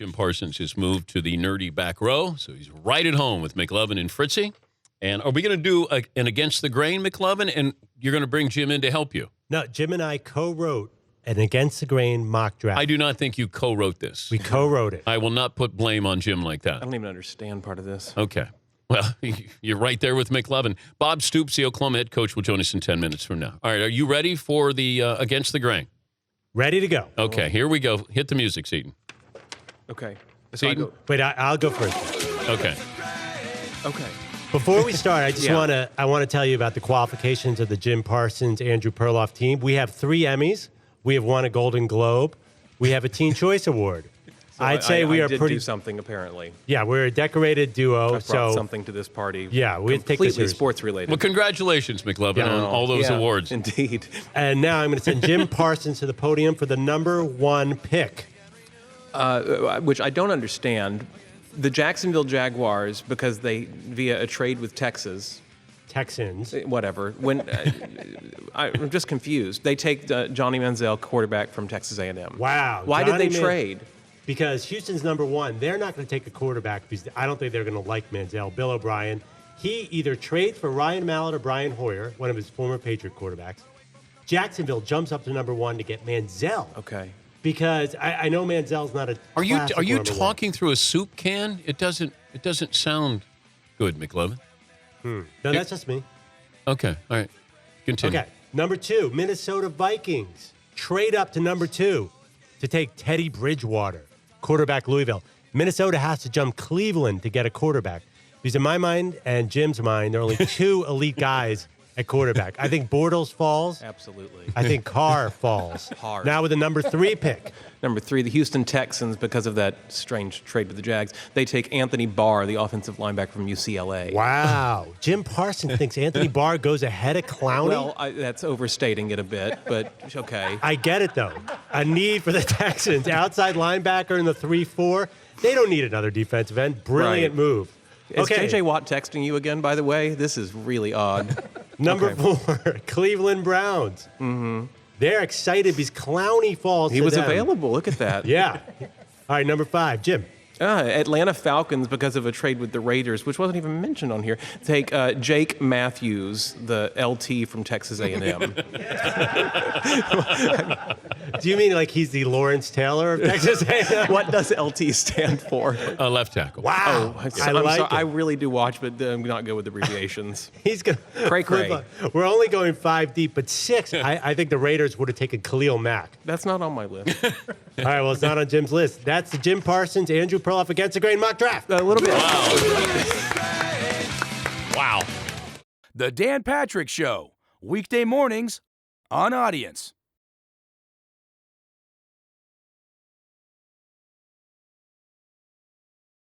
Jim Parsons has moved to the nerdy back row, so he's right at home with McLovin and Fritzy. And are we going to do an Against the Grain, McLovin, and you're going to bring Jim in to help you? No, Jim and I co-wrote an Against the Grain mock draft. I do not think you co-wrote this. We co-wrote it. I will not put blame on Jim like that. I don't even understand part of this. Okay. Well, you're right there with McLovin. Bob Stoops, the Oklahoma head coach, will join us in 10 minutes from now. All right, are you ready for the Against the Grain? Ready to go. Okay, here we go. Hit the music, Seton. Okay. So Seton? Wait, I'll go first. Okay. Okay. Before we start, I just want to tell you about the qualifications of the Jim Parsons, Andrew Perloff team. We have 3 Emmys. We have won a Golden Globe. We have a Teen Choice Award. So I'd say we are did pretty. do something apparently. Yeah, we're a decorated duo. I brought something to this party. Yeah, we take this completely seriously. sports related. Well, congratulations, McLovin, on all those awards. Indeed. And now I'm going to send Jim Parsons to the podium for the number 1 pick. Which I don't understand. The Jacksonville Jaguars, because they via a trade with Texans, whatever. When I'm just confused. They take Johnny Manziel, quarterback from Texas A&M. Wow. Why did they trade? Because Houston's number 1. They're not going to take a quarterback because I don't think they're going to like Manziel. Bill O'Brien, he either trades for Ryan Mallett or Brian Hoyer, one of his former Patriot quarterbacks. Jacksonville jumps up to number 1 to get Manziel. Okay. Because I know Manziel's not a. Are you number talking through a soup can? It doesn't sound good, McLovin. No, that's just me. Okay, all right. Continue. Okay, number 2, Minnesota Vikings trade up to number 2 to take Teddy Bridgewater, quarterback Louisville. Minnesota has to jump Cleveland to get a quarterback. Because in my mind and Jim's mind, there are only 2 elite guys at quarterback. I think Bortles falls. Absolutely. I think Carr falls. Hard. Now with the number 3 pick. Number 3, the Houston Texans, because of that strange trade with the Jags, they take Anthony Barr, the offensive linebacker from UCLA. Wow. Jim Parsons thinks Anthony Barr goes ahead of Clowney? Well, that's overstating it a bit, but okay. I get it, though. A need for the Texans. Outside linebacker in the 3-4. They don't need another defensive end. Brilliant move. Is J.J. Watt texting you again, by the way? This is really odd. Number 4, Cleveland Browns. Mm-hmm. They're excited because Clowney falls He to was them. available. Look at that. Yeah. All right, number 5, Jim. Atlanta Falcons, because of a trade with the Raiders, which wasn't even mentioned on here, take Jake Matthews, the LT from Texas A&M. Do you mean like he's the Lawrence Taylor of Texas A&M? What does LT stand for? Left tackle. Wow. I really do watch, but I'm not good with abbreviations. He's going to Cray. We're only going 5 deep, but 6. I think the Raiders would have taken Khalil Mack. That's not on my list. All right, well, it's not on Jim's list. That's the Jim Parsons, Andrew Perloff Against the Grain mock draft. A little bit. Wow. The Dan Patrick Show, weekday mornings on Audience.